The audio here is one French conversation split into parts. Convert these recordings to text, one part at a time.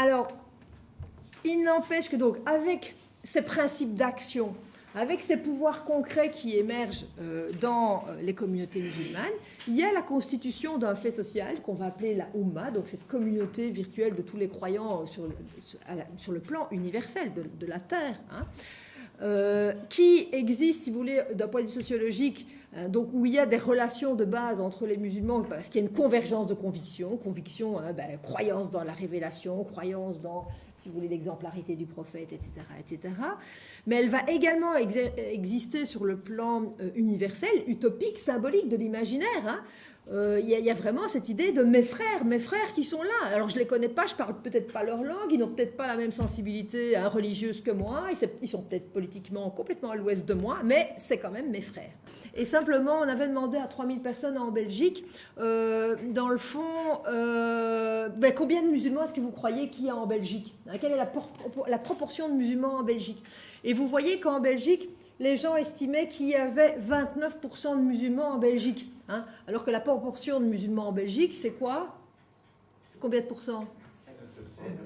Alors, il n'empêche que donc, avec ces principes d'action, avec ces pouvoirs concrets qui émergent dans les communautés musulmanes, il y a la constitution d'un fait social qu'on va appeler la Oumma, donc cette communauté virtuelle de tous les croyants sur le plan universel de la Terre, qui existe, si vous voulez, d'un point de vue sociologique, donc où il y a des relations de base entre les musulmans, parce qu'il y a une convergence de convictions, croyance dans la révélation, croyance dans, si vous voulez, l'exemplarité du prophète, etc., etc. Mais elle va également exister sur le plan universel, utopique, symbolique de l'imaginaire. Il y a vraiment cette idée de mes frères qui sont là. Alors je ne les connais pas, je ne parle peut-être pas leur langue, ils n'ont peut-être pas la même sensibilité religieuse que moi, ils sont peut-être politiquement complètement à l'ouest de moi, mais c'est quand même mes frères. Et simplement, on avait demandé à 3000 personnes en Belgique, dans le fond, combien de musulmans est-ce que vous croyez qu'il y a en Belgique? Quelle est la proportion de musulmans en Belgique? Et vous voyez qu'en Belgique, les gens estimaient qu'il y avait 29% de musulmans en Belgique. Alors que la proportion de musulmans en Belgique, c'est quoi? Combien de pourcents?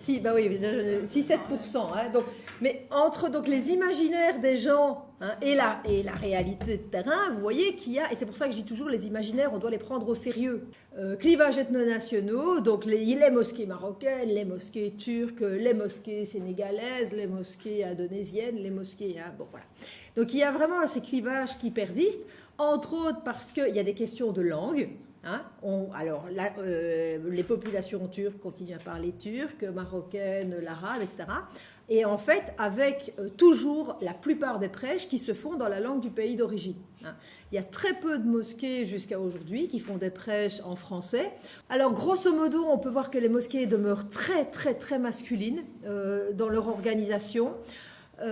6-7%. Mais entre donc, les imaginaires des gens et la réalité de terrain, vous voyez qu'il y a, et c'est pour ça que je dis toujours, les imaginaires, on doit les prendre au sérieux. Clivages ethno-nationaux, donc les mosquées marocaines, les mosquées turques, les mosquées sénégalaises, les mosquées indonésiennes, les mosquées... voilà. Donc il y a vraiment ces clivages qui persistent, entre autres parce qu'il y a des questions de langue. Les populations turques continuent à parler turc, marocaine, l'arabe, etc. Et en fait, avec toujours la plupart des prêches qui se font dans la langue du pays d'origine. Il y a très peu de mosquées jusqu'à aujourd'hui qui font des prêches en français. Alors, grosso modo, on peut voir que les mosquées demeurent très, très, très masculines dans leur organisation. Et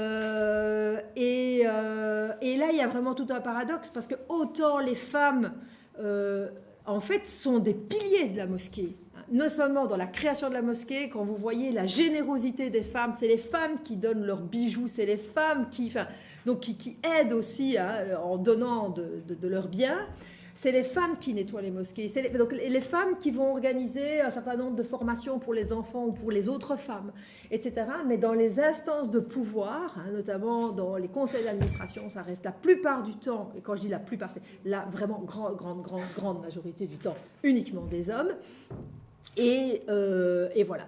là, il y a vraiment tout un paradoxe, parce que autant les femmes... en fait, sont des piliers de la mosquée. Non seulement dans la création de la mosquée, quand vous voyez la générosité des femmes, c'est les femmes qui donnent leurs bijoux, c'est les femmes qui aident aussi en donnant de leurs biens. C'est les femmes qui nettoient les mosquées. Donc les femmes qui vont organiser un certain nombre de formations pour les enfants ou pour les autres femmes, etc. Mais dans les instances de pouvoir, notamment dans les conseils d'administration, ça reste la plupart du temps, et quand je dis la plupart, c'est la vraiment grande majorité du temps, uniquement des hommes. Et voilà.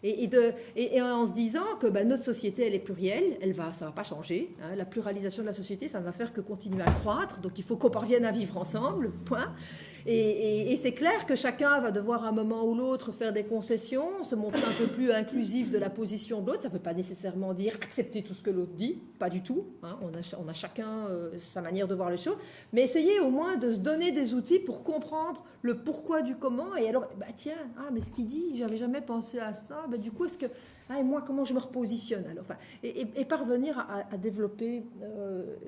Et en se disant que notre société, elle est plurielle, ça ne va pas changer. La pluralisation de la société, ça ne va faire que continuer à croître. Donc il faut qu'on parvienne à vivre ensemble, point. Et c'est clair que chacun va devoir à un moment ou l'autre faire des concessions, se montrer un peu plus inclusif de la position de l'autre. Ça ne veut pas nécessairement dire accepter tout ce que l'autre dit, pas du tout. On a chacun sa manière de voir les choses. Mais essayer au moins de se donner des outils pour comprendre le pourquoi du comment. Et alors, mais ce qu'il dit, j'avais jamais pensé à ça. Du coup, est-ce que... et moi, comment je me repositionne alors, et parvenir à développer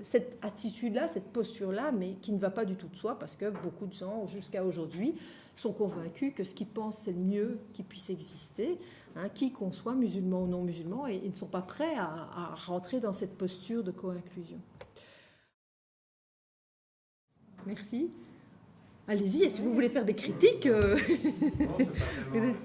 cette attitude-là, cette posture-là, mais qui ne va pas du tout de soi, parce que beaucoup de gens, jusqu'à aujourd'hui, sont convaincus que ce qu'ils pensent, c'est le mieux qui puisse exister, qui qu'on soit, musulman ou non musulman, et ils ne sont pas prêts à rentrer dans cette posture de co-inclusion. Merci. Allez-y, et si vous voulez faire des critiques... Non, c'est pas tellement...